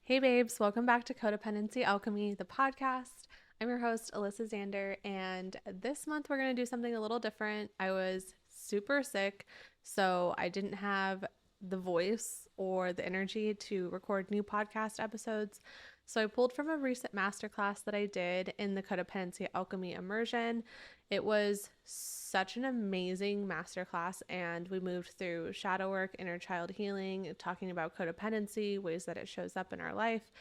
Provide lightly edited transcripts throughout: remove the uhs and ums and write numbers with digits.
Hey babes, welcome back to Codependency Alchemy, the podcast. I'm your host, Alyssa Zander, and this month we're going to do something a little different. I was super sick, so I didn't have the voice or the energy to record new podcast episodes. So I pulled from a recent masterclass that I did in the Codependency Alchemy immersion. It was such an amazing masterclass, and we moved through shadow work, inner child healing, talking about codependency, ways that it shows up in our life.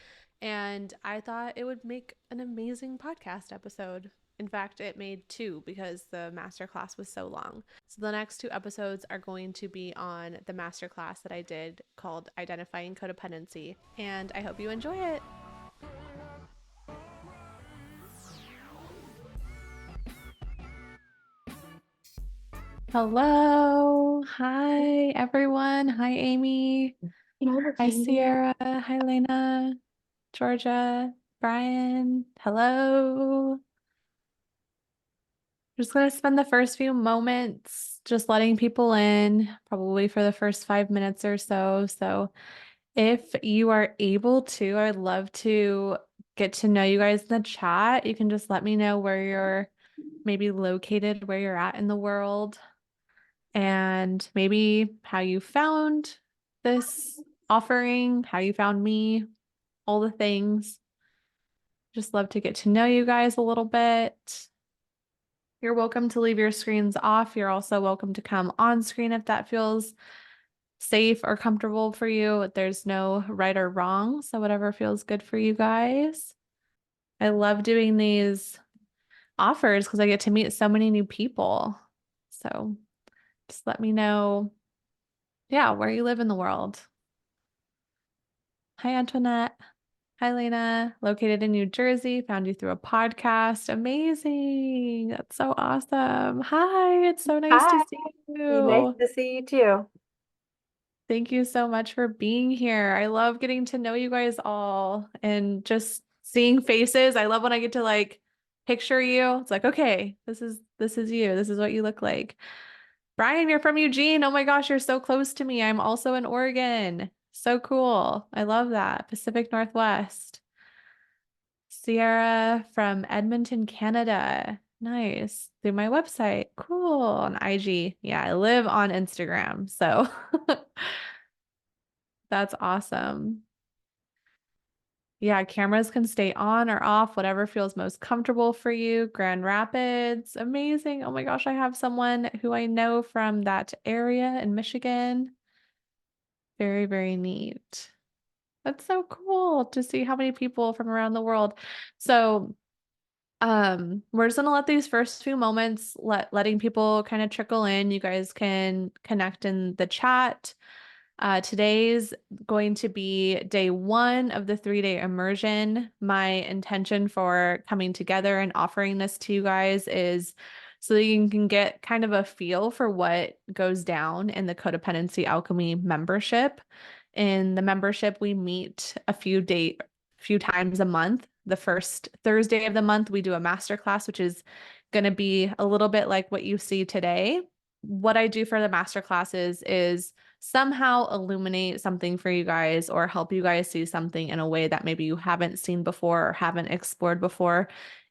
And I thought it would make an amazing podcast episode. In fact, it made two because the masterclass was so long. So the next two episodes are going to be on the masterclass that I did called Identifying Codependency. And I hope you enjoy it. Hello. Hi, everyone. Hi, Amy. Hi, Sierra. Hi, Lena. Georgia. Brian. Hello. I'm just going to spend the first few moments just letting people in, probably for the first 5 minutes or so. So if you are able to, I'd love to get to know you guys in the chat. You can just let me know where you're maybe located, where you're at in the world, and maybe how you found this offering, how you found me, all the things. Just love to get to know you guys a little bit. You're welcome to leave your screens off. You're also welcome to come on screen if that feels safe or comfortable for you. There's no right or wrong, so whatever feels good for you guys. I love doing these offers because I get to meet so many new people. So just let me know, yeah, where you live in the world. Hi, Antoinette. Hi, Lena. Located in New Jersey. Found you through a podcast. Amazing. That's so awesome. Hi, it's so nice to Hi, see nice you. to see you too. Thank you so much for being here. I love getting to know you guys all and just seeing faces. I love when I get to like picture you. It's like, okay, this is you. This is what you look like. Brian, you're from Eugene. Oh my gosh, you're so close to me. I'm also in Oregon. So cool. I love that. Pacific Northwest. Sierra from Edmonton, Canada. Nice. Through my website. Cool. On IG. Yeah, I live on Instagram. So that's awesome. Yeah, cameras can stay on or off, whatever feels most comfortable for you. Grand Rapids, amazing. Oh my gosh, I have someone who I know from that area in Michigan. Very, very neat. That's so cool to see how many people from around the world. So, we're just gonna let these first few moments letting people kind of trickle in. You guys can connect in the chat. Today's going to be day one of the 3-day immersion. My intention for coming together and offering this to you guys is so that you can get kind of a feel for what goes down in the Codependency Alchemy membership. In the membership, we meet few times a month. The first Thursday of the month, we do a masterclass, which is going to be a little bit like what you see today. What I do for the masterclasses is somehow illuminate something for you guys or help you guys see something in a way that maybe you haven't seen before or haven't explored before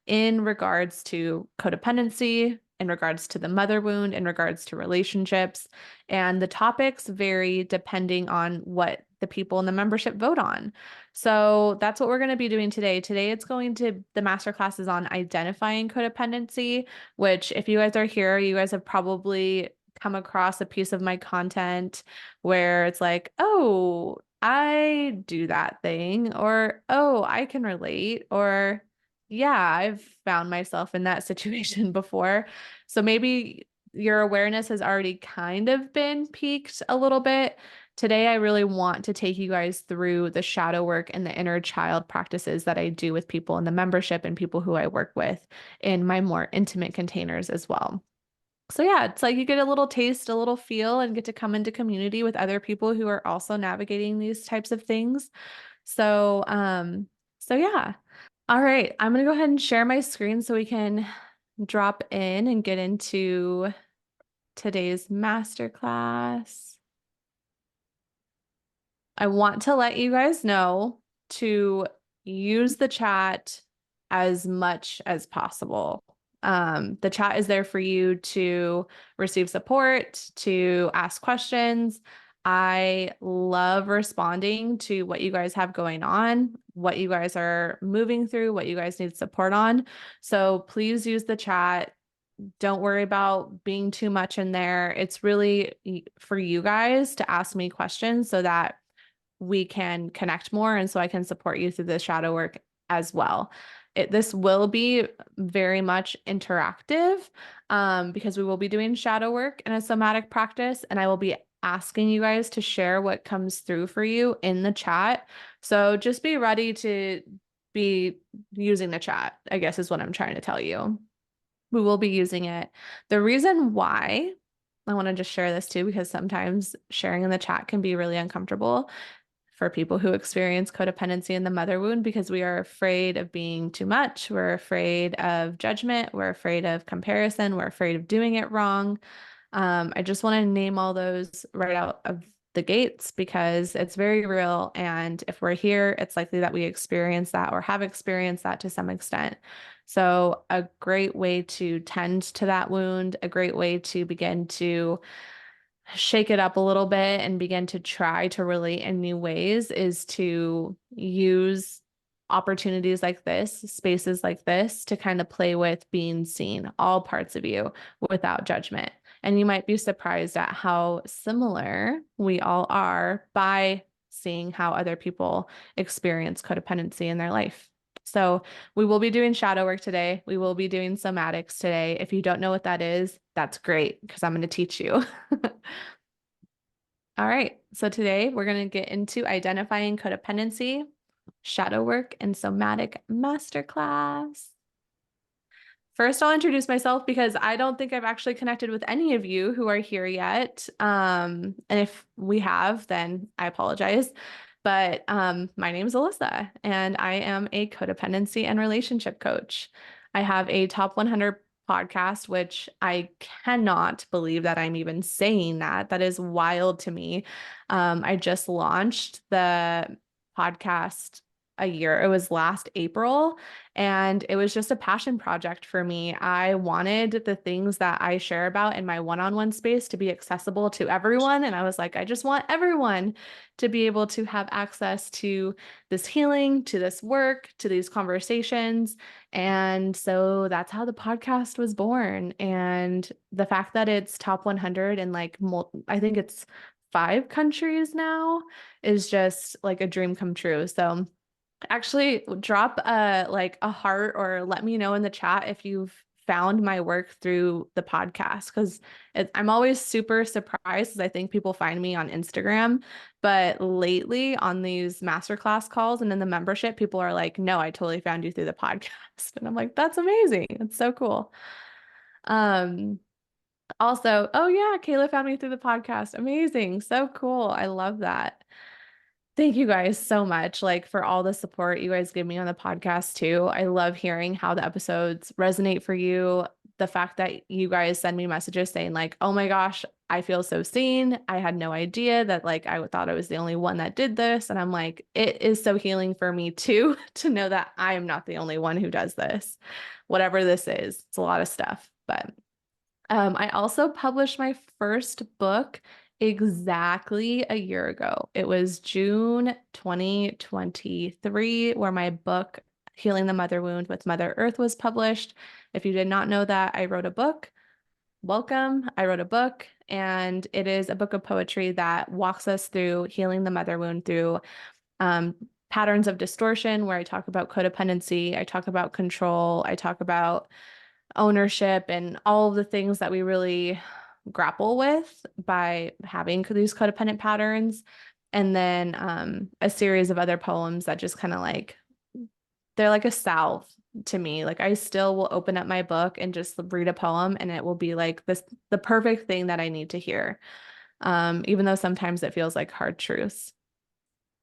in regards to codependency, in regards to the mother wound, in regards to relationships. And the topics vary depending on what the people in the membership vote on. So that's what we're going to be doing today. Today, the masterclass is on identifying codependency, which if you guys are here, you guys have probably come across a piece of my content where it's like, oh, I do that thing, or oh, I can relate, or yeah, I've found myself in that situation before. So maybe your awareness has already kind of been peaked a little bit. Today, I really want to take you guys through the shadow work and the inner child practices that I do with people in the membership and people who I work with in my more intimate containers as well. So yeah, it's like you get a little taste, a little feel, and get to come into community with other people who are also navigating these types of things. So, so yeah. All right, I'm gonna go ahead and share my screen so we can drop in and get into today's masterclass. I want to let you guys know to use the chat as much as possible. The chat is there for you to receive support, to ask questions. I love responding to what you guys have going on, what you guys are moving through, what you guys need support on. So please use the chat. Don't worry about being too much in there. It's really for you guys to ask me questions so that we can connect more and so I can support you through the shadow work as well. This will be very much interactive because we will be doing shadow work in a somatic practice, and I will be asking you guys to share what comes through for you in the chat. So just be ready to be using the chat, I guess is what I'm trying to tell you. We will be using it. The reason why I want to just share this too, because sometimes sharing in the chat can be really uncomfortable for people who experience codependency in the mother wound, because we are afraid of being too much. We're afraid of judgment. We're afraid of comparison. We're afraid of doing it wrong. I just want to name all those right out of the gates because it's very real. And if we're here, it's likely that we experience that or have experienced that to some extent. So a great way to tend to that wound, a great way to begin to shake it up a little bit and begin to try to relate in new ways is to use opportunities like this, spaces like this, to kind of play with being seen, all parts of you without judgment. And you might be surprised at how similar we all are by seeing how other people experience codependency in their life. So we will be doing shadow work today. We will be doing somatics today. If you don't know what that is, that's great because I'm going to teach you. All right, so today we're going to get into identifying codependency, shadow work, and somatic masterclass. First, I'll introduce myself because I don't think I've actually connected with any of you who are here yet. And if we have, then I apologize. But my name is Alyssa, and I am a codependency and relationship coach. I have a top 100 podcast, which I cannot believe that I'm even saying that. That is wild to me. I just launched the podcast it was last April, and it was just a passion project for me. I wanted the things that I share about in my one-on-one space to be accessible to everyone. And I was like, I just want everyone to be able to have access to this healing, to this work, to these conversations. And so that's how the podcast was born. And the fact that it's top 100 in I think it's 5 countries now is just like a dream come true. So actually drop a heart or let me know in the chat if you've found my work through the podcast, because I'm always super surprised because I think people find me on Instagram, but lately on these masterclass calls and in the membership, people are like, no, I totally found you through the podcast. And I'm like, that's amazing. It's so cool. Also, oh yeah, Kayla found me through the podcast. Amazing. So cool. I love that. Thank you guys so much, for all the support you guys give me on the podcast too. I love hearing how the episodes resonate for you. The fact that you guys send me messages saying oh my gosh, I feel so seen. I had no idea that I thought I was the only one that did this. And I'm like, it is so healing for me too, to know that I am not the only one who does this. Whatever this is, it's a lot of stuff. But I also published my first book exactly a year ago. It was June 2023 where my book, Healing the Mother Wound with Mother Earth, was published. If you did not know that, I wrote a book. Welcome. I wrote a book, and it is a book of poetry that walks us through healing the mother wound through patterns of distortion, where I talk about codependency, I talk about control, I talk about ownership, and all of the things that we really grapple with by having these codependent patterns. And then a series of other poems that just kind of they're like a salve to me. I still will open up my book and just read a poem, and it will be the perfect thing that I need to hear. Even though sometimes it feels like hard truths.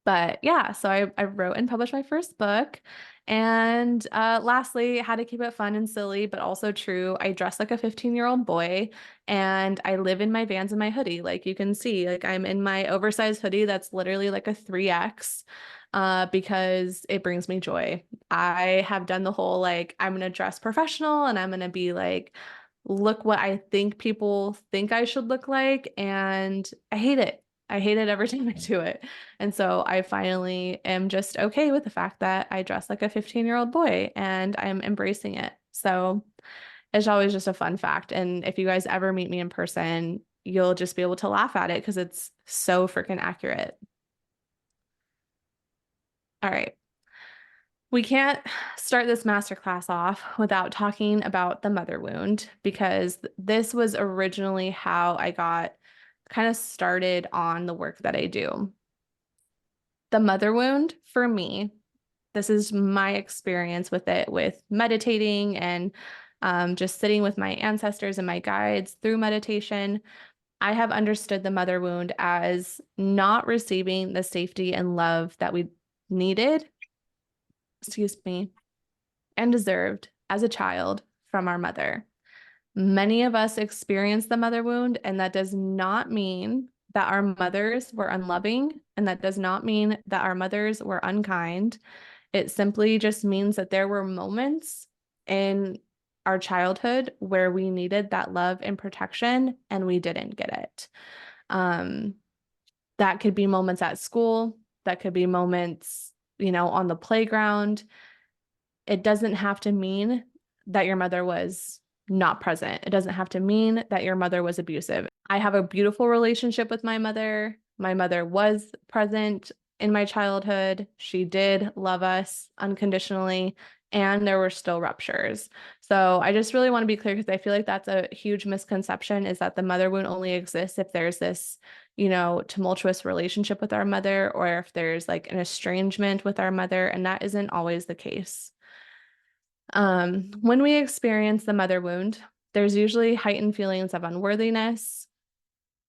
But yeah, so I wrote and published my first book. And lastly, how to keep it fun and silly, but also true. I dress like a 15-year-old boy, and I live in my Vans and my hoodie. Like you can see, I'm in my oversized hoodie that's literally like a 3X. because it brings me joy. I have done the whole like, I'm gonna dress professional and I'm gonna be like, look what I think people think I should look like. And I hate it. I hate it every time I do it. And so I finally am just okay with the fact that I dress like a 15-year-old boy and I'm embracing it. So it's always just a fun fact. And if you guys ever meet me in person, you'll just be able to laugh at it because it's so freaking accurate. All right. We can't start this masterclass off without talking about the mother wound because this was originally how I got kind of started on the work that I do. The mother wound for me, this is my experience with it, with meditating and just sitting with my ancestors and my guides through meditation. I have understood the mother wound as not receiving the safety and love that we needed, excuse me, and deserved as a child from our mother. Many of us experience the mother wound, and that does not mean that our mothers were unloving, and that does not mean that our mothers were unkind. It simply just means that there were moments in our childhood where we needed that love and protection, and we didn't get it. Um, that could be moments at school, that could be moments, on the playground. It doesn't have to mean that your mother was not present. It doesn't have to mean that your mother was abusive. I have a beautiful relationship with my mother. My mother was present in my childhood. She did love us unconditionally, and there were still ruptures. So I just really want to be clear because I feel like that's a huge misconception is that the mother wound only exists if there's this, tumultuous relationship with our mother or if there's like an estrangement with our mother, and that isn't always the case. When we experience the mother wound, there's usually heightened feelings of unworthiness,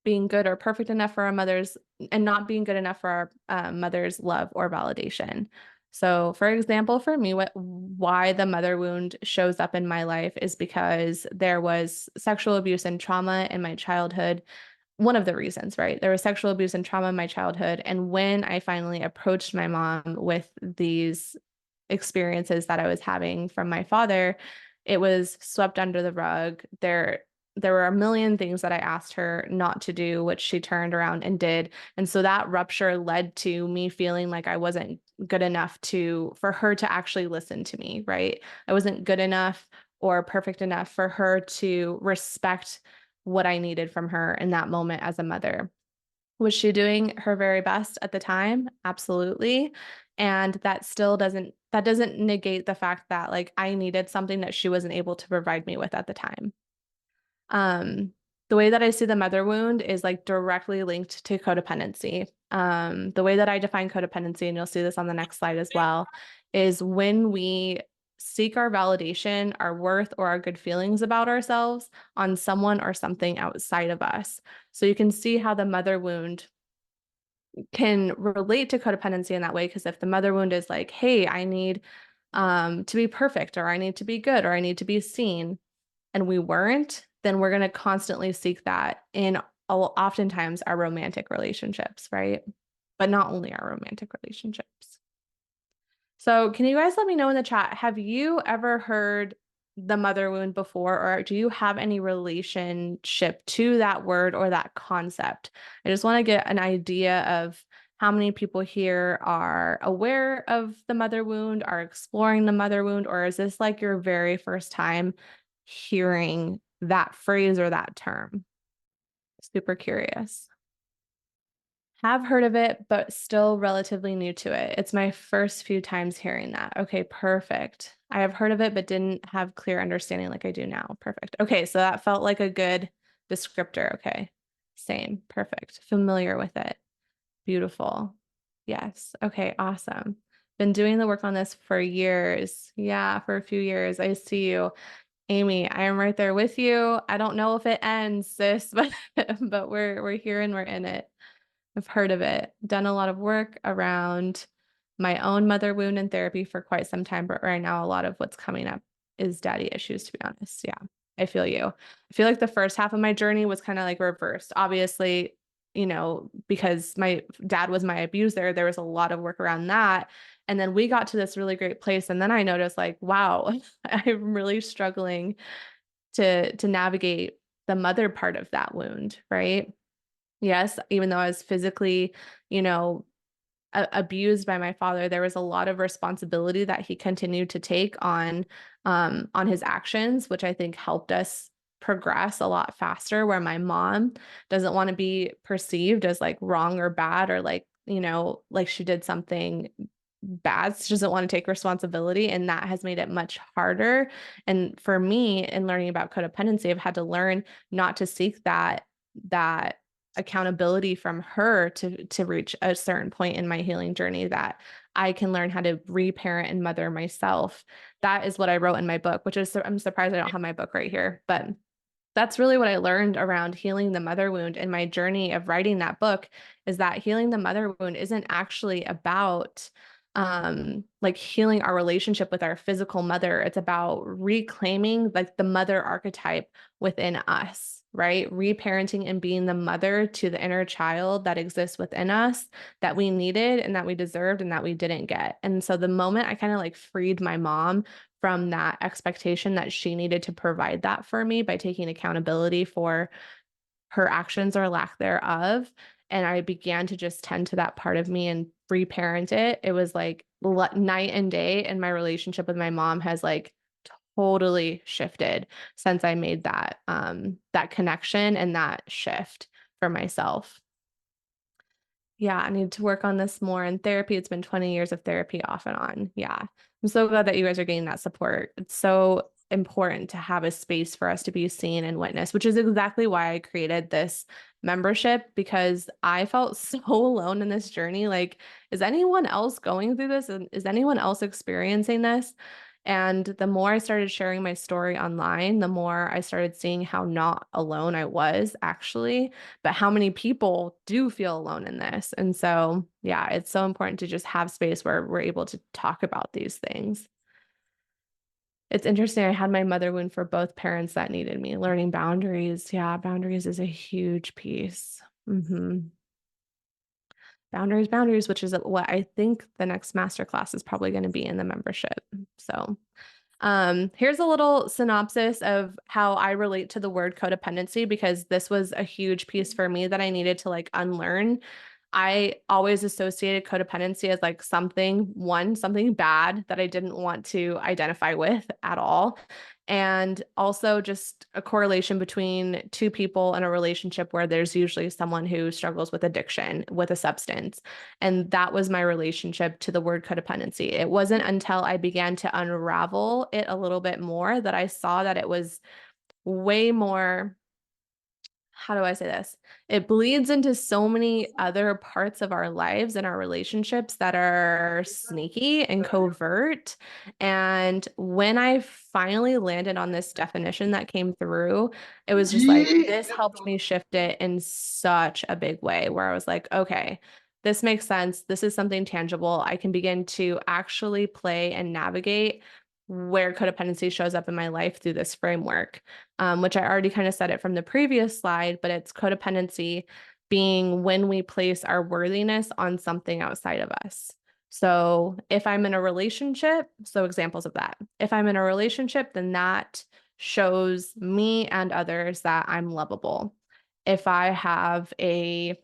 being good or perfect enough for our mothers, and not being good enough for our mother's love or validation. So, for example, for me, why the mother wound shows up in my life is because there was sexual abuse and trauma in my childhood. One of the reasons, right? There was sexual abuse and trauma in my childhood. And when I finally approached my mom with these experiences that I was having from my father, it was swept under the rug. There were a million things that I asked her not to do, which she turned around and did. And so that rupture led to me feeling like I wasn't good enough for her to actually listen to me, right? I wasn't good enough or perfect enough for her to respect what I needed from her in that moment as a mother. Was she doing her very best at the time? Absolutely. And that doesn't negate the fact that like I needed something that she wasn't able to provide me with at the time. Um, the way that I see the mother wound is like directly linked to codependency. The way that I define codependency, and you'll see this on the next slide as well, is when we seek our validation, our worth, or our good feelings about ourselves on someone or something outside of us. So you can see how the mother wound can relate to codependency in that way, because if the mother wound is like, hey, I need to be perfect, or I need to be good, or I need to be seen, and we weren't, then we're going to constantly seek that in oftentimes our romantic relationships, right? But not only our romantic relationships. So can you guys let me know in the chat, have you ever heard the mother wound before, or do you have any relationship to that word or that concept? I just want to get an idea of how many people here are aware of the mother wound, are exploring the mother wound, or is this like your very first time hearing that phrase or that term? Super curious. Have heard of it, but still relatively new to it. It's my first few times hearing that. Okay, perfect. I have heard of it, but didn't have clear understanding like I do now. Perfect. Okay, so that felt like a good descriptor. Okay, same. Perfect. Familiar with it. Beautiful. Yes. Okay, awesome. Been doing the work on this for years. Yeah, for a few years. I see you. Amy, I am right there with you. I don't know if it ends, sis, but we're here and we're in it. I've heard of it, done a lot of work around my own mother wound and therapy for quite some time, but right now a lot of what's coming up is daddy issues, to be honest. Yeah, I feel you. I feel like the first half of my journey was kind of like reversed. Obviously, because my dad was my abuser, there was a lot of work around that. And then we got to this really great place. And then I noticed like, wow, I'm really struggling to navigate the mother part of that wound, right? Yes, even though I was physically, you know, abused by my father, there was a lot of responsibility that he continued to take on his actions, which I think helped us progress a lot faster, where my mom doesn't want to be perceived as like wrong or bad, or like, like she did something bad. She doesn't want to take responsibility, and that has made it much harder. And for me, in learning about codependency, I've had to learn not to seek that accountability from her to reach a certain point in my healing journey, that I can learn how to reparent and mother myself. That is what I wrote in my book, which is, I'm surprised I don't have my book right here, but that's really what I learned around healing the mother wound in my journey of writing that book, is that healing the mother wound isn't actually about like healing our relationship with our physical mother. It's about reclaiming like the mother archetype within us, right? Reparenting and being the mother to the inner child that exists within us, that we needed and that we deserved and that we didn't get. And so the moment I kind of like freed my mom from that expectation that she needed to provide that for me by taking accountability for her actions or lack thereof, and I began to just tend to that part of me and reparent it, it was like night and day. And my relationship with my mom has like totally shifted since I made that connection and that shift for myself. Yeah, I need to work on this more in therapy. It's been 20 years of therapy off and on. Yeah. I'm so glad that you guys are getting that support. It's so important to have a space for us to be seen and witnessed, which is exactly why I created this membership, because I felt so alone in this journey. Like, is anyone else going through this? And is anyone else experiencing this? And the more I started sharing my story online, the more I started seeing how not alone I was actually, but how many people do feel alone in this. And so, yeah, it's so important to just have space where we're able to talk about these things. It's interesting. I had my mother wound for both parents that needed me. Learning boundaries. Yeah, boundaries is a huge piece. Boundaries, which is what I think the next masterclass is probably going to be in the membership. So here's a little synopsis of how I relate to the word codependency, because this was a huge piece for me that I needed to like unlearn. I always associated codependency as like something bad that I didn't want to identify with at all. And also just a correlation between two people in a relationship where there's usually someone who struggles with addiction with a substance. And that was my relationship to the word codependency. It wasn't until I began to unravel it a little bit more that I saw that it was way more, how do I say this? It bleeds into so many other parts of our lives and our relationships that are sneaky and covert. And when I finally landed on this definition that came through, it was just like, this helped me shift it in such a big way, where I was like, okay, this makes sense. This is something tangible. I can begin to actually play and navigate where codependency shows up in my life through this framework, which I already kind of said it from the previous slide, but it's codependency being when we place our worthiness on something outside of us. So if I'm in a relationship, so examples of that, if I'm in a relationship, then that shows me and others that I'm lovable. If I have I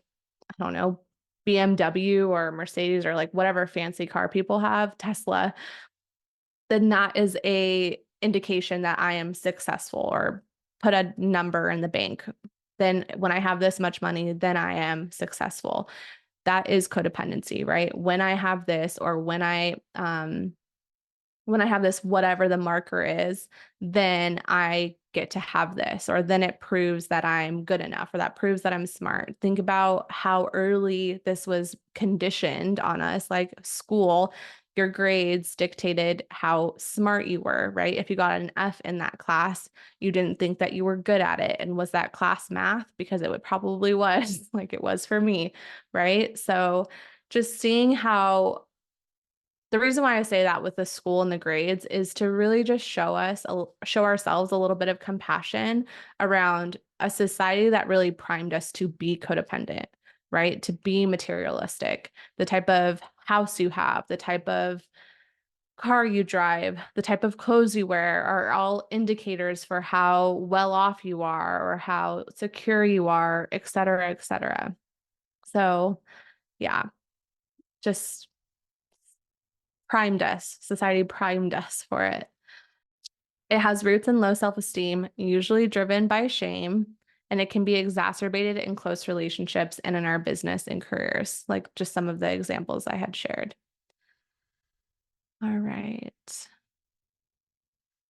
don't know, BMW or Mercedes or like whatever fancy car people have, Tesla, then that is a indication that I am successful, or put a number in the bank. Then when I have this much money, then I am successful. That is codependency, right? When I have this, or when I have this, whatever the marker is, then I get to have this, or then it proves that I'm good enough, or that proves that I'm smart. Think about how early this was conditioned on us, like school. Your grades dictated how smart you were, right? If you got an F in that class, you didn't think that you were good at it. And was that class math? Because it would probably was, like it was for me, right? So just seeing how the reason why I say that with the school and the grades is to really just show ourselves a little bit of compassion around a society that really primed us to be codependent. right? To be materialistic, the type of house you have, the type of car you drive, the type of clothes you wear are all indicators for how well off you are or how secure you are, et cetera, et cetera. So, yeah, just primed us. Society primed us for it. It has roots in low self-esteem, usually driven by shame, and it can be exacerbated in close relationships and in our business and careers, like just some of the examples I had shared. All right.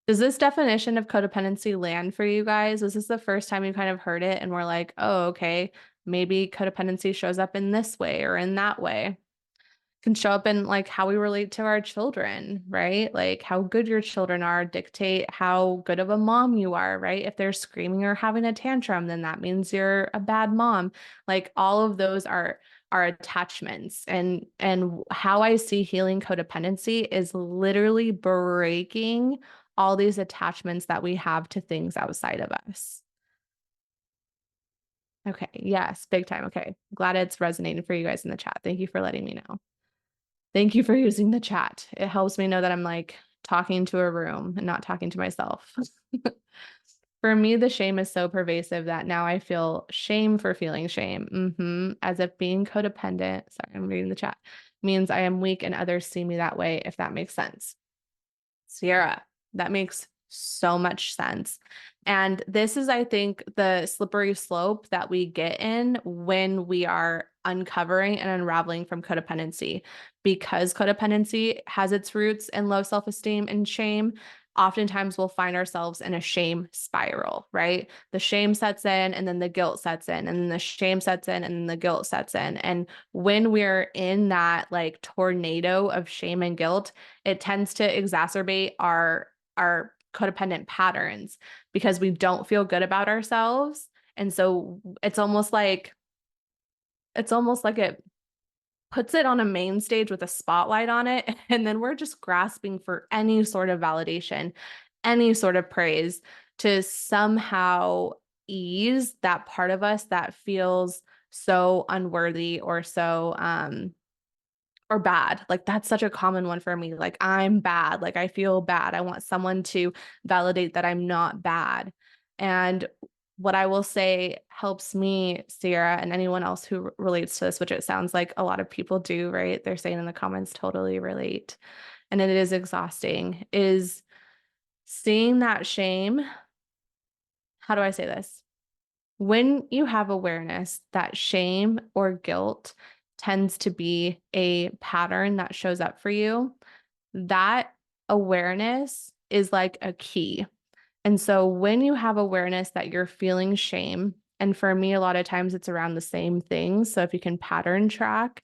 Does this definition of codependency land for you guys? Was this the first time you kind of heard it and were like, oh, okay, maybe codependency shows up in this way or in that way? Can show up in like how we relate to our children, right? Like how good your children are dictate how good of a mom you are, right? If they're screaming or having a tantrum, then that means you're a bad mom. Like all of those are attachments. And how I see healing codependency is literally breaking all these attachments that we have to things outside of us. Okay, yes, big time. Okay. Glad it's resonating for you guys in the chat. Thank you for letting me know. Thank you for using the chat. It helps me know that I'm like talking to a room and not talking to myself. For me, the shame is so pervasive that now I feel shame for feeling shame. As if being codependent, sorry, I'm reading the chat, means I am weak and others see me that way, if that makes sense. Sierra, that makes so much sense. And this is, I think, the slippery slope that we get in when we are uncovering and unraveling from codependency. Because codependency has its roots in low self-esteem and shame, oftentimes we'll find ourselves in a shame spiral, right? The shame sets in and then the guilt sets in, and then the shame sets in and then the guilt sets in. And when we're in that like tornado of shame and guilt, it tends to exacerbate our codependent patterns because we don't feel good about ourselves. And so it's almost like it puts it on a main stage with a spotlight on it. And then we're just grasping for any sort of validation, any sort of praise to somehow ease that part of us that feels so unworthy or bad. Like that's such a common one for me. Like I'm bad. Like I feel bad. I want someone to validate that I'm not bad. And what I will say helps me, Sierra, and anyone else who relates to this, which it sounds like a lot of people do, right? They're saying in the comments, totally relate. And it is exhausting, is seeing that shame. How do I say this? When you have awareness that shame or guilt tends to be a pattern that shows up for you, that awareness is like a key. And so when you have awareness that you're feeling shame, and for me, a lot of times it's around the same things. So if you can pattern track,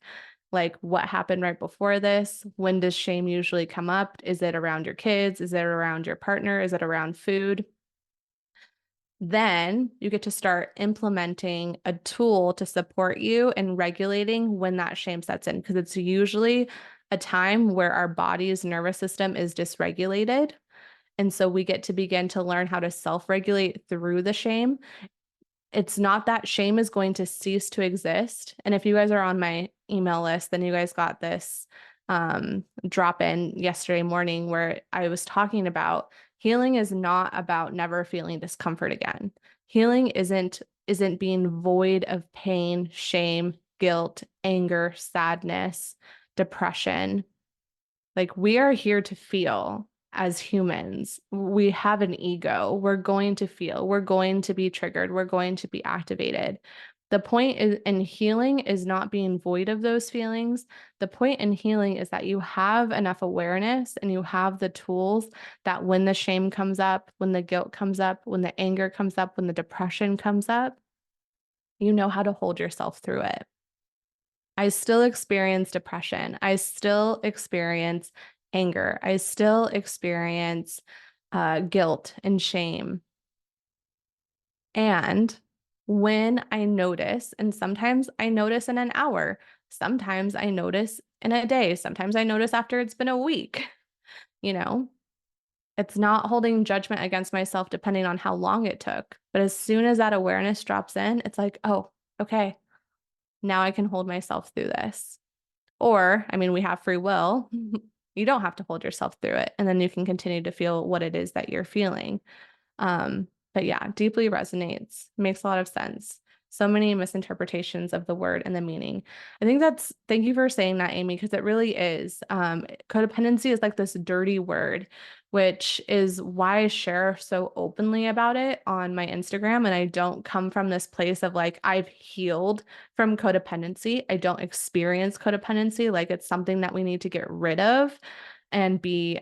like what happened right before this, when does shame usually come up? Is it around your kids? Is it around your partner? Is it around food? Then you get to start implementing a tool to support you in regulating when that shame sets in, because it's usually a time where our body's nervous system is dysregulated. And so we get to begin to learn how to self-regulate through the shame. It's not that shame is going to cease to exist. And if you guys are on my email list, then you guys got this drop in yesterday morning where I was talking about healing is not about never feeling discomfort again. Healing isn't being void of pain, shame, guilt, anger, sadness, depression. Like we are here to feel as humans. We have an ego. We're going to feel. We're going to be triggered. We're going to be activated. The point in healing is not being void of those feelings. The point in healing is that you have enough awareness and you have the tools that when the shame comes up, when the guilt comes up, when the anger comes up, when the depression comes up, you know how to hold yourself through it. I still experience depression. I still experience anger. I still experience guilt and shame. And when I notice, and sometimes I notice in an hour, sometimes I notice in a day, sometimes I notice after it's been a week, you know, it's not holding judgment against myself depending on how long it took. But as soon as that awareness drops in, it's like, oh, okay, Now I can hold myself through this. Or, I mean, we have free will. You don't have to hold yourself through it. And then you can continue to feel what it is that you're feeling. But yeah, deeply resonates, makes a lot of sense. So many misinterpretations of the word and the meaning. Thank you for saying that, Amy, because it really is. Codependency is like this dirty word, which is why I share so openly about it on my Instagram. And I don't come from this place of like, I've healed from codependency. I don't experience codependency. Like it's something that we need to get rid of and be,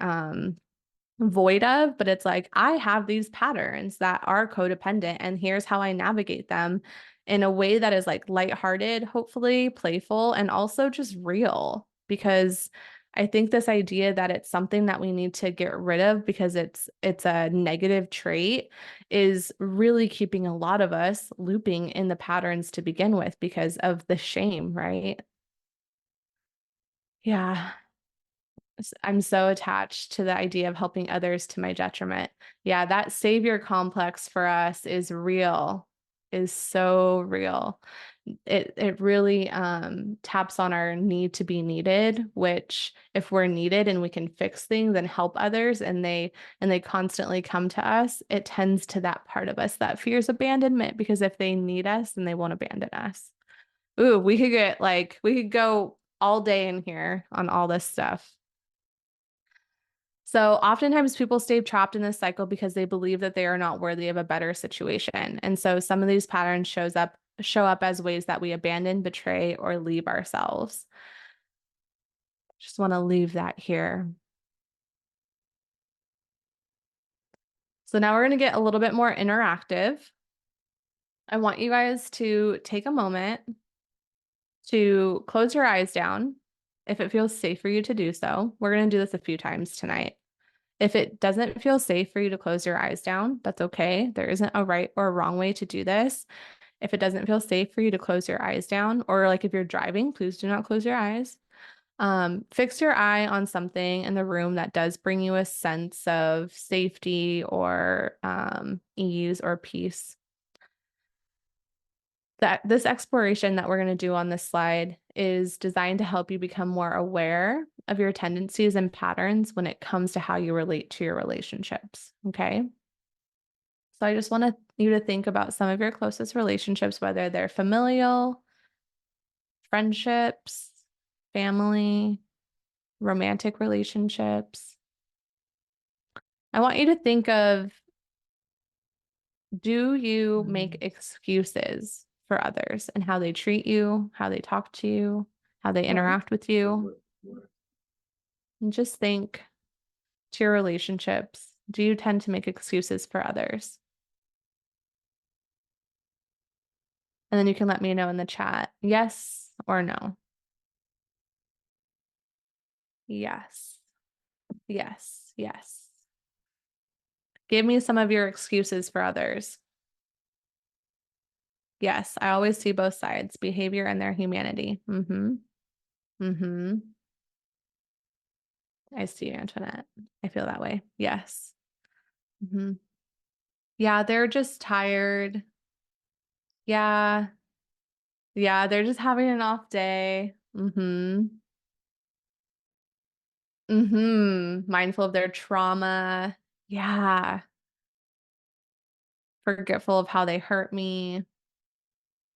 void of, but it's like I have these patterns that are codependent and here's how I navigate them in a way that is like lighthearted, hopefully playful, and also just real, because I think this idea that it's something that we need to get rid of because it's a negative trait is really keeping a lot of us looping in the patterns to begin with because of the shame, right? Yeah. I'm so attached to the idea of helping others to my detriment. Yeah, that savior complex for us is real, is so real. It really taps on our need to be needed, which if we're needed and we can fix things and help others and they constantly come to us, it tends to that part of us that fears abandonment, because if they need us, then they won't abandon us. Ooh, we could go all day in here on all this stuff. So oftentimes people stay trapped in this cycle because they believe that they are not worthy of a better situation. And so some of these patterns show up as ways that we abandon, betray, or leave ourselves. Just want to leave that here. So now we're going to get a little bit more interactive. I want you guys to take a moment to close your eyes down if it feels safe for you to do so. We're going to do this a few times tonight. If it doesn't feel safe for you to close your eyes down, that's okay. There isn't a right or a wrong way to do this. If it doesn't feel safe for you to close your eyes down, or like if you're driving, please do not close your eyes. Fix your eye on something in the room that does bring you a sense of safety or ease or peace. This exploration that we're going to do on this slide is designed to help you become more aware of your tendencies and patterns when it comes to how you relate to your relationships. Okay. So I just want you to think about some of your closest relationships, whether they're familial, friendships, family, romantic relationships. I want you to think of, do you make excuses for others and how they treat you, how they talk to you, how they interact with you? And just think to your relationships. Do you tend to make excuses for others? And then you can let me know in the chat, yes or no. Yes, yes, yes. Give me some of your excuses for others. Yes, I always see both sides, behavior and their humanity. Mm-hmm. Mm-hmm. I see you, Antoinette. I feel that way. Yes. Mm-hmm. Yeah, they're just tired. Yeah. Yeah, they're just having an off day. Mm-hmm. Mm-hmm. Mindful of their trauma. Yeah. Forgetful of how they hurt me.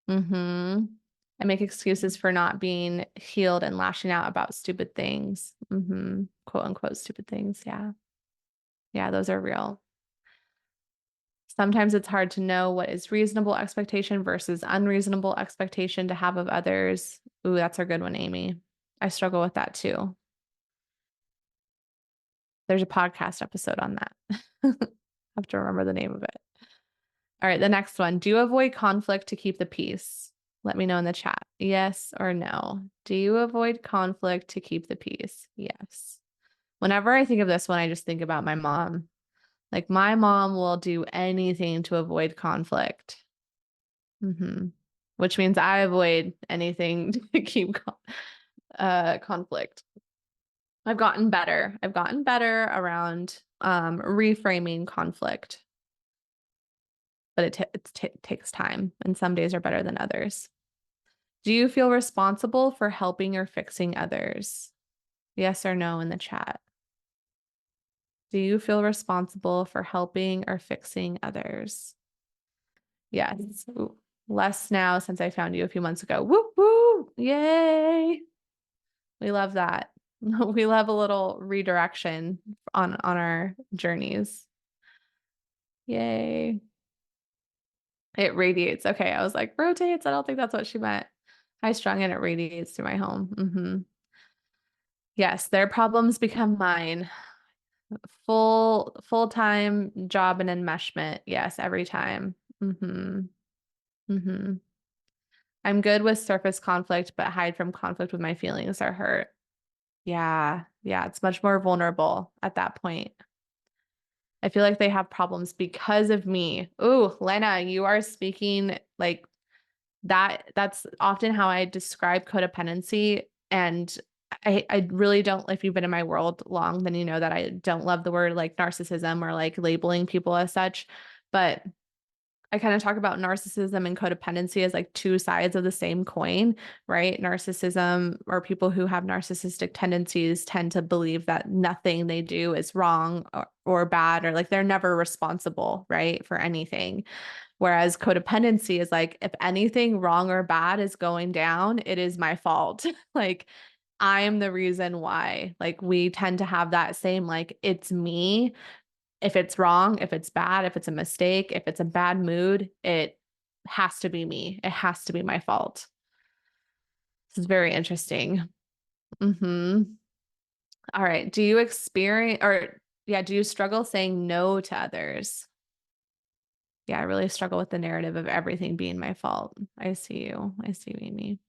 Mm-hmm. I make excuses for not being healed and lashing out about stupid things. Mm-hmm. Quote unquote stupid things. Yeah. Yeah, those are real. Sometimes it's hard to know what is reasonable expectation versus unreasonable expectation to have of others. Ooh, that's a good one, Amy. I struggle with that too. There's a podcast episode on that. I have to remember the name of it. All right, the next one. Do you avoid conflict to keep the peace? Let me know in the chat. Yes or no. Do you avoid conflict to keep the peace? Yes. Whenever I think of this one, I just think about my mom. Like my mom will do anything to avoid conflict. Which means I avoid anything to keep conflict. I've gotten better. I've gotten better around reframing conflict, but it takes time, and some days are better than others. Do you feel responsible for helping or fixing others? Yes or no in the chat. Do you feel responsible for helping or fixing others? Yes. Ooh, less now since I found you a few months ago. Woo woo! Yay! We love that. We love a little redirection on our journeys. Yay. It radiates. Okay, I was like, rotates. I don't think that's what she meant. High strung and it radiates to my home. Yes, their problems become mine. Full-time job and enmeshment. Yes, every time. hmm hmm I'm good with surface conflict, but hide from conflict with my feelings are hurt. Yeah, yeah, it's much more vulnerable at that point. I feel like they have problems because of me. Ooh, Lena, you are speaking like that's often how I describe codependency. And I really don't, if you've been in my world long, then you know that I don't love the word like narcissism or like labeling people as such. But I kind of talk about narcissism and codependency as like two sides of the same coin, right? Narcissism or people who have narcissistic tendencies tend to believe that nothing they do is wrong or bad, or like they're never responsible, right, for anything. Whereas codependency is like, if anything wrong or bad is going down, it is my fault. Like, I am the reason why. Like, we tend to have that same, like, it's me. If it's wrong, if it's bad, if it's a mistake, if it's a bad mood, it has to be me. It has to be my fault. This is very interesting. hmm All right. Do you experience or yeah, do you struggle saying no to others? Yeah, I really struggle with the narrative of everything being my fault. I see you. I see you, Amy.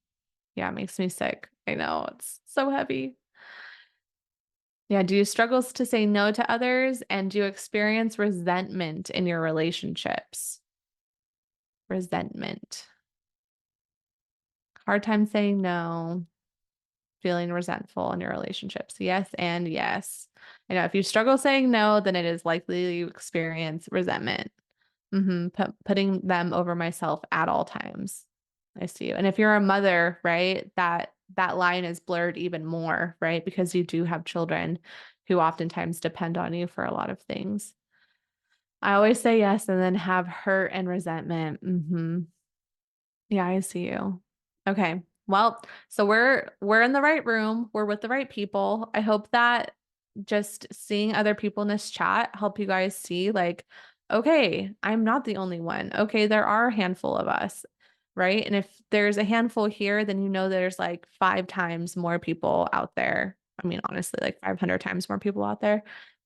Yeah, it makes me sick. I know it's so heavy. Yeah, do you struggle to say no to others and do you experience resentment in your relationships? Resentment. Hard time saying no, feeling resentful in your relationships. Yes, and yes. I know if you struggle saying no, then it is likely you experience resentment. Putting them over myself at all times. I see you. And if you're a mother, right, that line is blurred even more, right? Because you do have children who oftentimes depend on you for a lot of things. I always say yes and then have hurt and resentment. Yeah, I see you. Okay. Well, so we're in the right room. We're with the right people. I hope that just seeing other people in this chat help you guys see like, okay, I'm not the only one. Okay, there are a handful of us, right? And if there's a handful here, then you know there's like 5 times more people out there. I mean, honestly, like 500 times more people out there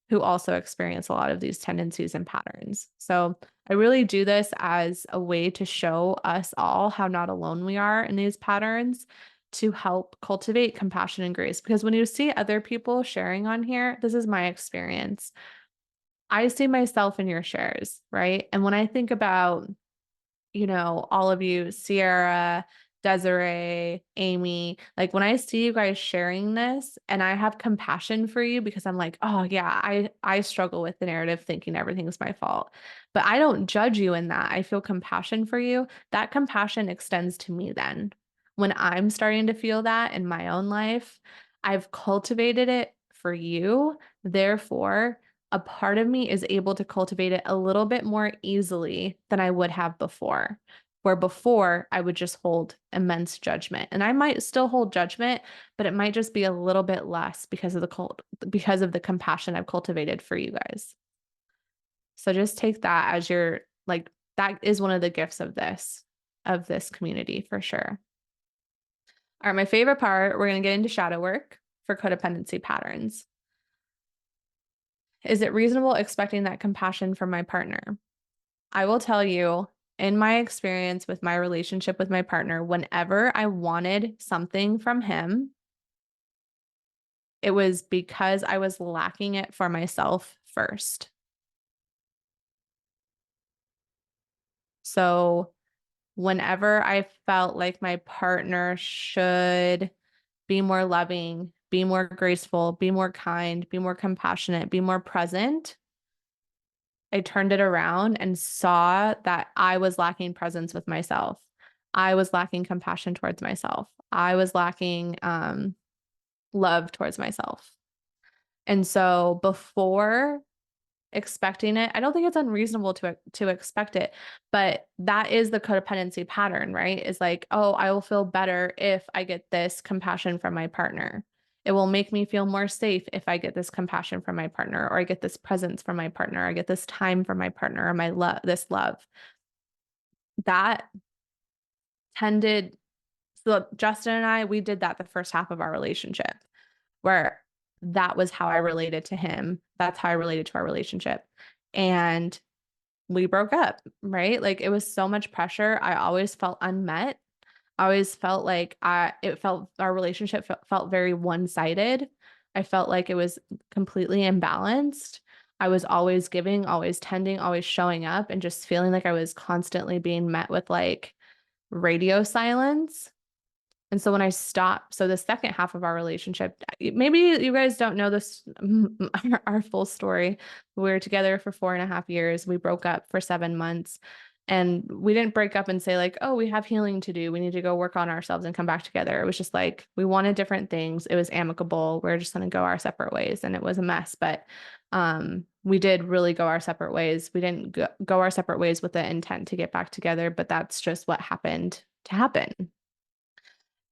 who also experience a lot of these tendencies and patterns. So I really do this as a way to show us all how not alone we are in these patterns to help cultivate compassion and grace. Because when you see other people sharing on here, this is my experience. I see myself in your shares, right? And when I think about all of you, Sierra, Desiree, Amy, like when I see you guys sharing this and I have compassion for you because I'm like, oh yeah, I struggle with the narrative thinking everything's my fault. But I don't judge you in that. I feel compassion for you. That compassion extends to me then. When I'm starting to feel that in my own life, I've cultivated it for you. Therefore, a part of me is able to cultivate it a little bit more easily than I would have before. Where before I would just hold immense judgment. And I might still hold judgment, but it might just be a little bit less because of the compassion I've cultivated for you guys. So just take that as your like that is one of the gifts of this community for sure. All right, my favorite part, we're going to get into shadow work for codependency patterns. Is it reasonable expecting that compassion from my partner? I will tell you, in my experience with my relationship with my partner, whenever I wanted something from him, it was because I was lacking it for myself first. So whenever I felt like my partner should be more loving, be more graceful, be more kind, be more compassionate, be more present, I turned it around and saw that I was lacking presence with myself. I was lacking compassion towards myself. I was lacking love towards myself. And so before expecting it, I don't think it's unreasonable to expect it, but that is the codependency pattern, right? Is like, oh, I will feel better if I get this compassion from my partner. It will make me feel more safe if I get this compassion from my partner, or I get this presence from my partner, or I get this time from my partner, or my love, this love. That tended, so Justin and I, we did that the first half of our relationship, where that was how I related to him. That's how I related to our relationship. And we broke up, right? Like it was so much pressure. I always felt unmet. I always felt like our relationship felt very one-sided. I felt like it was completely imbalanced. I was always giving, always tending, always showing up, and just feeling like I was constantly being met with like radio silence. And so when I stopped, so the second half of our relationship, maybe you guys don't know this, our full story. We were together for 4.5 years. We broke up for 7 months. And we didn't break up and say, like, oh, we have healing to do. We need to go work on ourselves and come back together. It was just like, we wanted different things. It was amicable. We're just going to go our separate ways. And it was a mess. But we did really go our separate ways. We didn't go our separate ways with the intent to get back together, but that's just what happened to happen.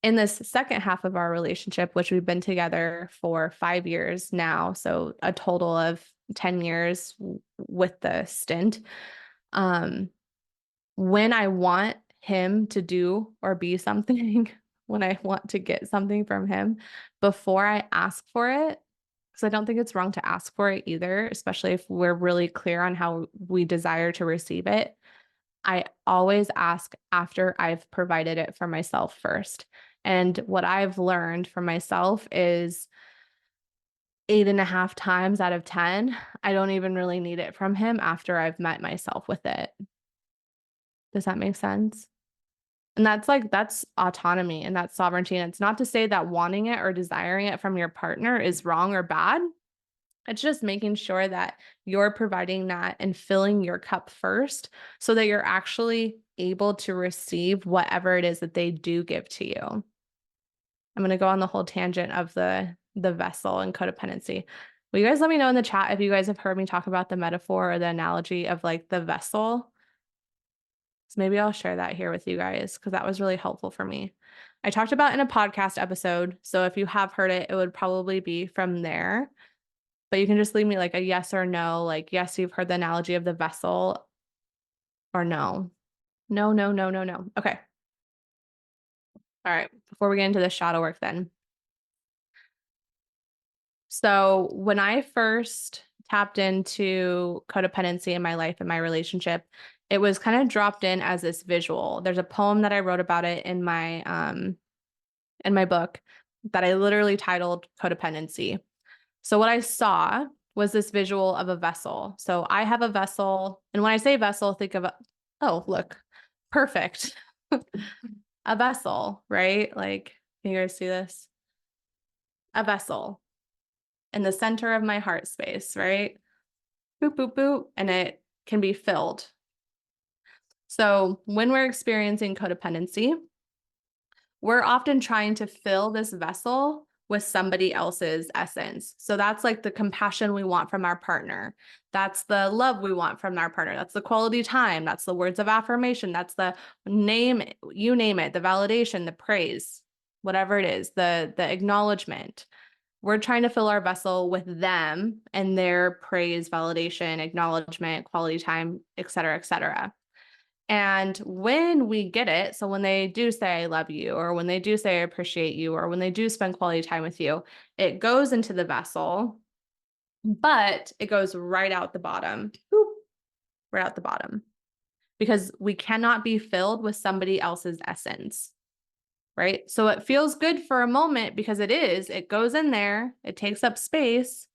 In this second half of our relationship, which we've been together for 5 years now, so a total of 10 years with the stint, when I want him to do or be something, when I want to get something from him, before I ask for it, because I don't think it's wrong to ask for it either, especially if we're really clear on how we desire to receive it, I always ask after I've provided it for myself first. And what I've learned for myself is 8.5 times out of 10, I don't even really need it from him after I've met myself with it. Does that make sense? And that's autonomy and that's sovereignty. And it's not to say that wanting it or desiring it from your partner is wrong or bad. It's just making sure that you're providing that and filling your cup first so that you're actually able to receive whatever it is that they do give to you. I'm going to go on the whole tangent of the vessel and codependency. Will you guys let me know in the chat if you guys have heard me talk about the metaphor or the analogy of like the vessel? So maybe I'll share that here with you guys because that was really helpful for me. I talked about in a podcast episode. So if you have heard it, it would probably be from there. But you can just leave me like a yes or no, like, yes, you've heard the analogy of the vessel, or no. No, no, no, no, no. Okay. All right. Before we get into the shadow work then. So when I first tapped into codependency in my life and my relationship, it was kind of dropped in as this visual. There's a poem that I wrote about it in my book that I literally titled Codependency. So what I saw was this visual of a vessel. So I have a vessel, and when I say vessel, think of oh, look, perfect. A vessel, right? Like, can you guys see this? A vessel in the center of my heart space, right? Boop, boop, boop, and it can be filled. So when we're experiencing codependency, we're often trying to fill this vessel with somebody else's essence. So that's like the compassion we want from our partner. That's the love we want from our partner. That's the quality time. That's the words of affirmation. That's the name, you name it, the validation, the praise, whatever it is, the acknowledgement. We're trying to fill our vessel with them and their praise, validation, acknowledgement, quality time, et cetera, et cetera. And when we get it, so when they do say, I love you, or when they do say, I appreciate you, or when they do spend quality time with you, it goes into the vessel, but it goes right out the bottom, right out the bottom, because we cannot be filled with somebody else's essence, right? So it feels good for a moment because it goes in there, it takes up space,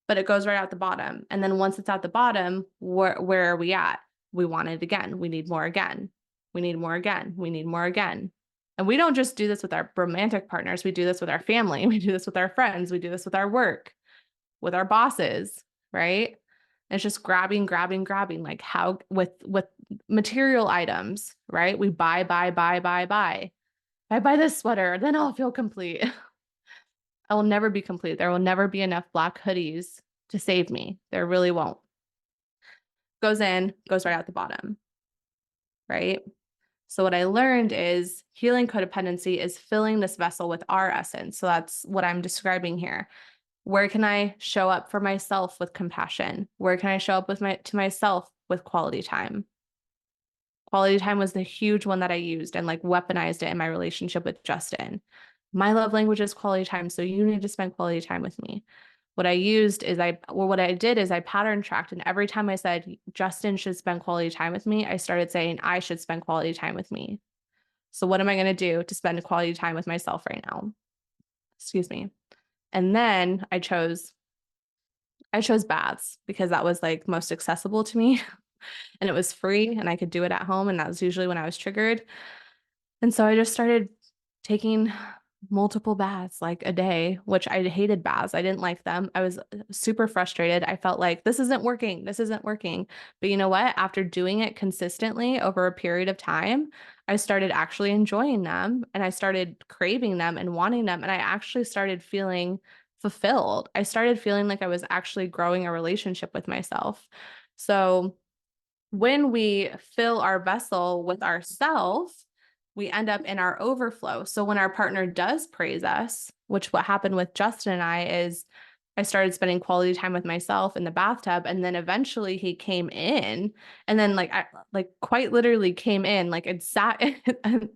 but it goes right out the bottom. And then once it's at the bottom, where are we at? We want it again. We need more again. We need more again. We need more again. And we don't just do this with our romantic partners. We do this with our family. We do this with our friends. We do this with our work, with our bosses, right? It's just grabbing, grabbing, grabbing, like how with material items, right? We buy, buy, buy, buy, buy. If I buy this sweater, then I'll feel complete. I will never be complete. There will never be enough black hoodies to save me. There really won't. Goes in, goes right out the bottom, right? So what I learned is healing codependency is filling this vessel with our essence. So that's what I'm describing here. Where can I show up for myself with compassion? Where can I show up with to myself with quality time? Quality time was the huge one that I used and like weaponized it in my relationship with Justin. My love language is quality time, so you need to spend quality time with me. What I did is I pattern tracked, and every time I said Justin should spend quality time with me, I started saying I should spend quality time with me. So what am I going to do to spend quality time with myself right now? Excuse me. And then I chose baths because that was like most accessible to me and it was free and I could do it at home. And that was usually when I was triggered. And so I just started taking multiple baths like a day, which I hated baths. I didn't like them. I was super frustrated. I felt like this isn't working. This isn't working. But you know what? After doing it consistently over a period of time, I started actually enjoying them and I started craving them and wanting them. And I actually started feeling fulfilled. I started feeling like I was actually growing a relationship with myself. So when we fill our vessel with ourself, we end up in our overflow. So when our partner does praise us, which what happened with Justin and I is I started spending quality time with myself in the bathtub, and then eventually he came in, and then I quite literally came in, like and sat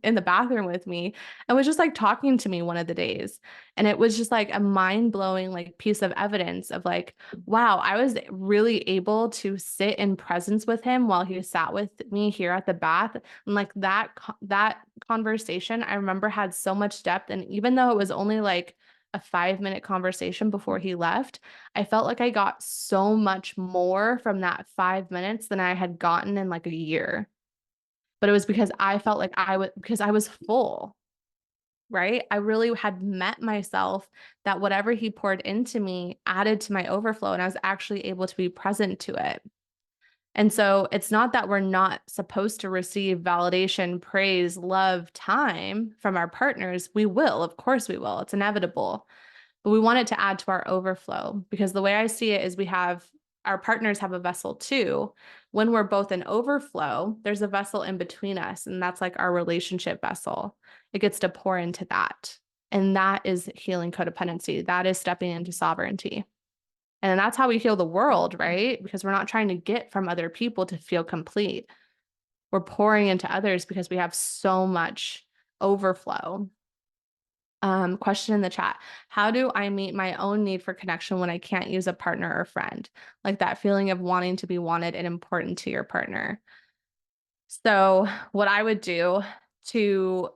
in the bathroom with me and was just like talking to me one of the days. And it was just like a mind-blowing like piece of evidence of like, wow, I was really able to sit in presence with him while he sat with me here at the bath. And like that conversation, I remember had so much depth. And even though it was only like a 5-minute conversation before he left, I felt like I got so much more from that 5 minutes than I had gotten in like a year. But it was because I felt like because I was full, right? I really had met myself that whatever he poured into me added to my overflow, and I was actually able to be present to it. And so it's not that we're not supposed to receive validation, praise, love, time from our partners. We will, of course we will. It's inevitable. But we want it to add to our overflow, because the way I see it is our partners have a vessel too. When we're both in overflow, there's a vessel in between us, and that's like our relationship vessel. It gets to pour into that. And that is healing codependency. That is stepping into sovereignty. And that's how we heal the world, right? Because we're not trying to get from other people to feel complete. We're pouring into others because we have so much overflow. Question in the chat. How do I meet my own need for connection when I can't use a partner or friend? Like that feeling of wanting to be wanted and important to your partner. So what I would do to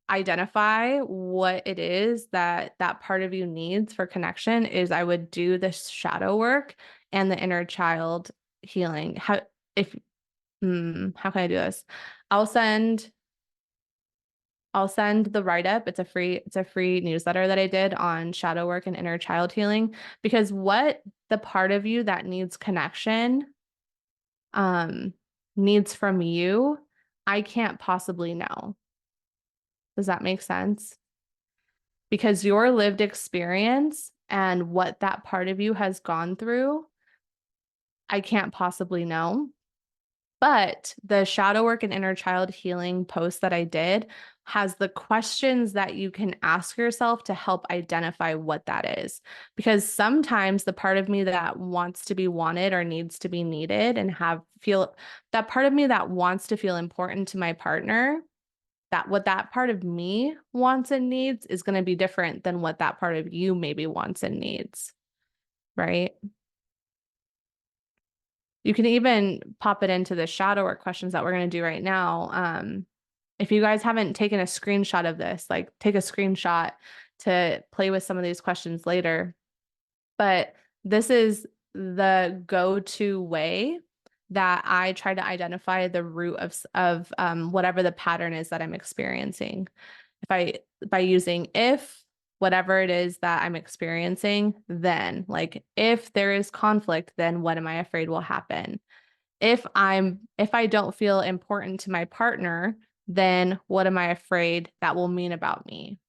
identify what it is that part of you needs for connection is I would do this shadow work and the inner child healing. How can I do this? I'll send the write-up. It's a free newsletter that I did on shadow work and inner child healing, because what the part of you that needs connection needs from you, I can't possibly know. Does that make sense? Because your lived experience and what that part of you has gone through, I can't possibly know. But the shadow work and inner child healing post that I did has the questions that you can ask yourself to help identify what that is. Because sometimes the part of me that wants to be wanted or needs to be needed and that part of me that wants to feel important to my partner, that what that part of me wants and needs is going to be different than what that part of you maybe wants and needs, right? You can even pop it into the shadow work questions that we're going to do right now. If you guys haven't taken a screenshot of this, like take a screenshot to play with some of these questions later. But this is the go-to way that I try to identify the root of whatever the pattern is that I'm experiencing. By using if, whatever it is that I'm experiencing, then like if there is conflict, then what am I afraid will happen? If I don't feel important to my partner, then what am I afraid that will mean about me?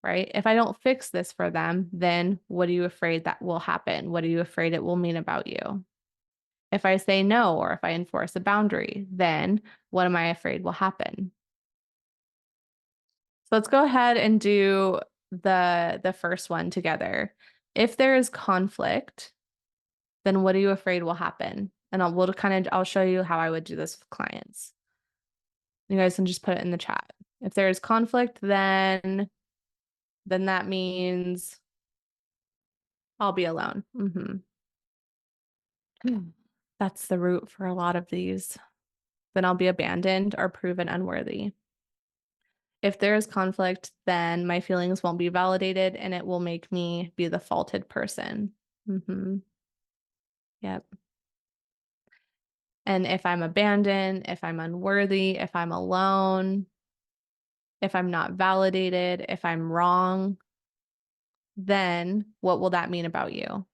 Right? If I don't fix this for them, then what are you afraid that will happen? What are you afraid it will mean about you? If I say no, or if I enforce a boundary, then what am I afraid will happen? So let's go ahead and do the first one together. If there is conflict, then what are you afraid will happen? And I'll show you how I would do this with clients. You guys can just put it in the chat. If there is conflict, then that means I'll be alone. That's the root for a lot of these. Then I'll be abandoned or proven unworthy. If there is conflict, then my feelings won't be validated and it will make me be the faulted person. Yep. And if I'm abandoned, if I'm unworthy, if I'm alone, if I'm not validated, if I'm wrong, then what will that mean about you?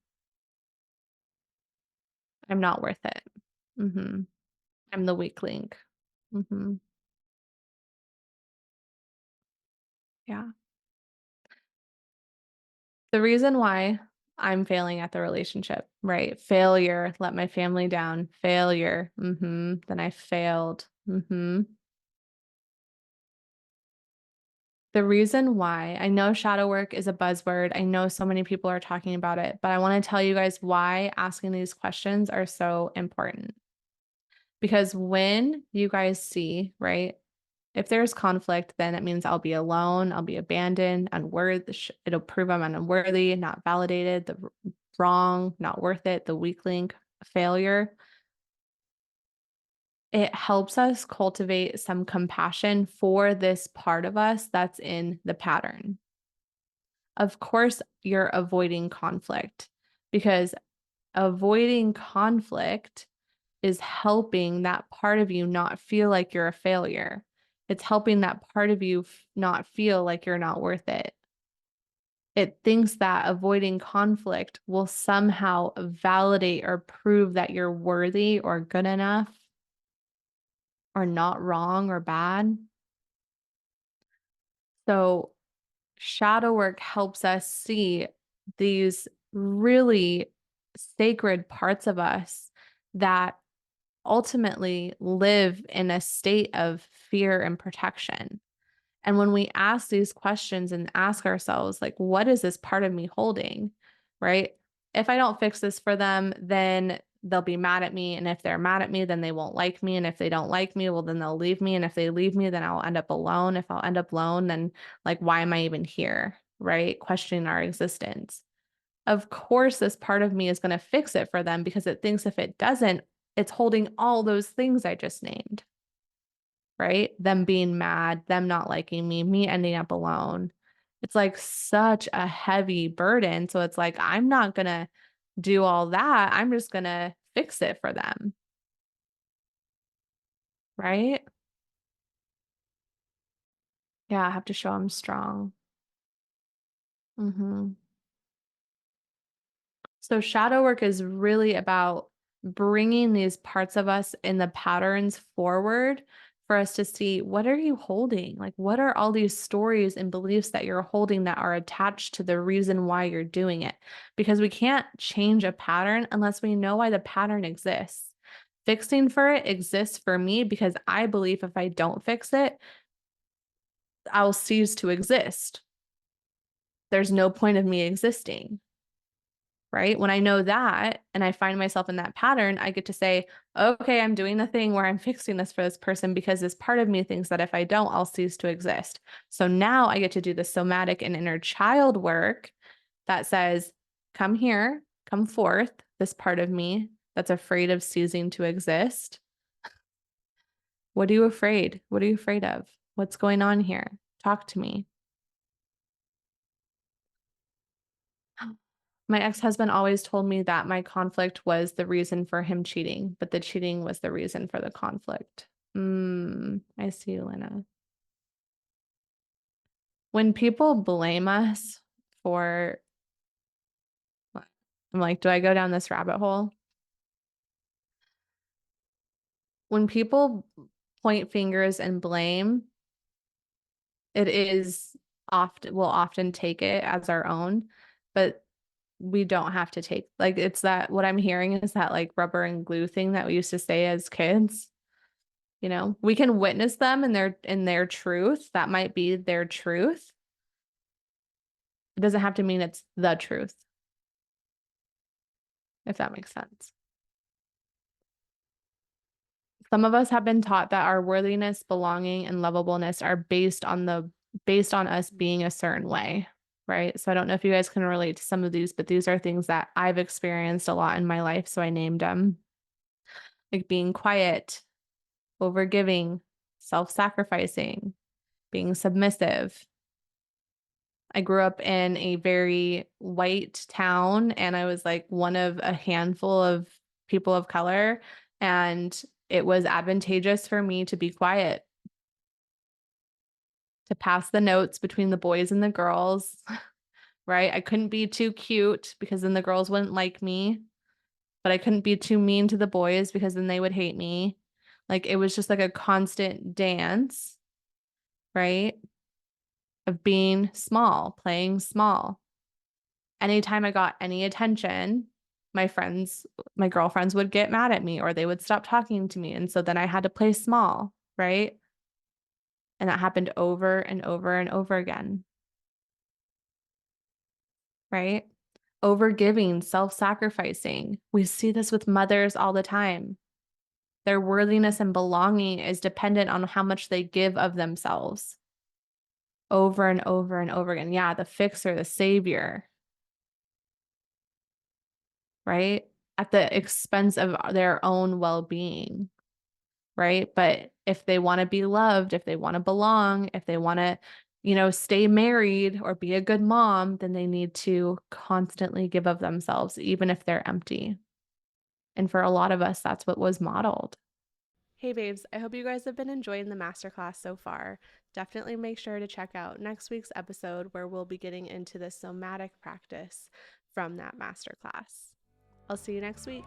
I'm not worth it. I'm the weak link. Yeah. The reason why I'm failing at the relationship, right? Failure, let my family down. Failure. Then I failed. The reason why I know shadow work is a buzzword. I know so many people are talking about it, but I want to tell you guys why asking these questions are so important. Because when you guys see, right, if there's conflict, then it means I'll be alone, I'll be abandoned, unworthy. It'll prove I'm unworthy, not validated, the wrong, not worth it, the weak link, failure. It helps us cultivate some compassion for this part of us that's in the pattern. Of course, you're avoiding conflict because avoiding conflict is helping that part of you not feel like you're a failure. It's helping that part of you not feel like you're not worth it. It thinks that avoiding conflict will somehow validate or prove that you're worthy or good enough or not wrong or bad. So shadow work helps us see these really sacred parts of us that ultimately live in a state of fear and protection. And when we ask these questions and ask ourselves, like, what is this part of me holding? Right? If I don't fix this for them, then they'll be mad at me. And if they're mad at me, then they won't like me. And if they don't like me, well, then they'll leave me. And if they leave me, then I'll end up alone. If I'll end up alone, then like, why am I even here? Right? Questioning our existence. Of course, this part of me is going to fix it for them because it thinks if it doesn't, it's holding all those things I just named, right? Them being mad, them not liking me ending up alone. It's like such a heavy burden. So it's like, I'm not going to do all that. I'm just going to fix it for them, right? Yeah, I have to show I'm strong. So shadow work is really about bringing these parts of us in the patterns forward for us to see, what are you holding? Like, what are all these stories and beliefs that you're holding that are attached to the reason why you're doing it? Because we can't change a pattern unless we know why the pattern exists. Fixing for it exists for me because I believe if I don't fix it, I'll cease to exist. There's no point of me existing. Right? When I know that and I find myself in that pattern, I get to say, okay, I'm doing the thing where I'm fixing this for this person because this part of me thinks that if I don't, I'll cease to exist. So now I get to do the somatic and inner child work that says, come here, come forth, this part of me that's afraid of ceasing to exist. What are you afraid? What are you afraid of? What's going on here? Talk to me. My ex-husband always told me that my conflict was the reason for him cheating, but the cheating was the reason for the conflict. I see you, Lena. When people blame us for, I'm like, do I go down this rabbit hole? When people point fingers and blame, it is often, we'll often take it as our own, but we don't have to take, like, it's that what I'm hearing is that like rubber and glue thing that we used to say as kids. You know, we can witness them in their truth. That might be their truth. It doesn't have to mean it's the truth, if that makes sense. Some of us have been taught that our worthiness, belonging, and lovableness are based on us being a certain way, right? So I don't know if you guys can relate to some of these, but these are things that I've experienced a lot in my life, so I named them. Like being quiet, overgiving, self-sacrificing, being submissive. I grew up in a very white town and I was like one of a handful of people of color, and it was advantageous for me to be quiet, to pass the notes between the boys and the girls, right? I couldn't be too cute because then the girls wouldn't like me, but I couldn't be too mean to the boys because then they would hate me. Like it was just like a constant dance, right? Of being small, playing small. Anytime I got any attention, my girlfriends would get mad at me or they would stop talking to me. And so then I had to play small, right? And that happened over and over and over again, right? Overgiving, self-sacrificing. We see this with mothers all the time. Their worthiness and belonging is dependent on how much they give of themselves over and over and over again. Yeah, the fixer, the savior, right? At the expense of their own well-being, right? But if they want to be loved, if they want to belong, if they want to, stay married or be a good mom, then they need to constantly give of themselves, even if they're empty. And for a lot of us, that's what was modeled. Hey babes, I hope you guys have been enjoying the masterclass so far. Definitely make sure to check out next week's episode where we'll be getting into the somatic practice from that masterclass. I'll see you next week.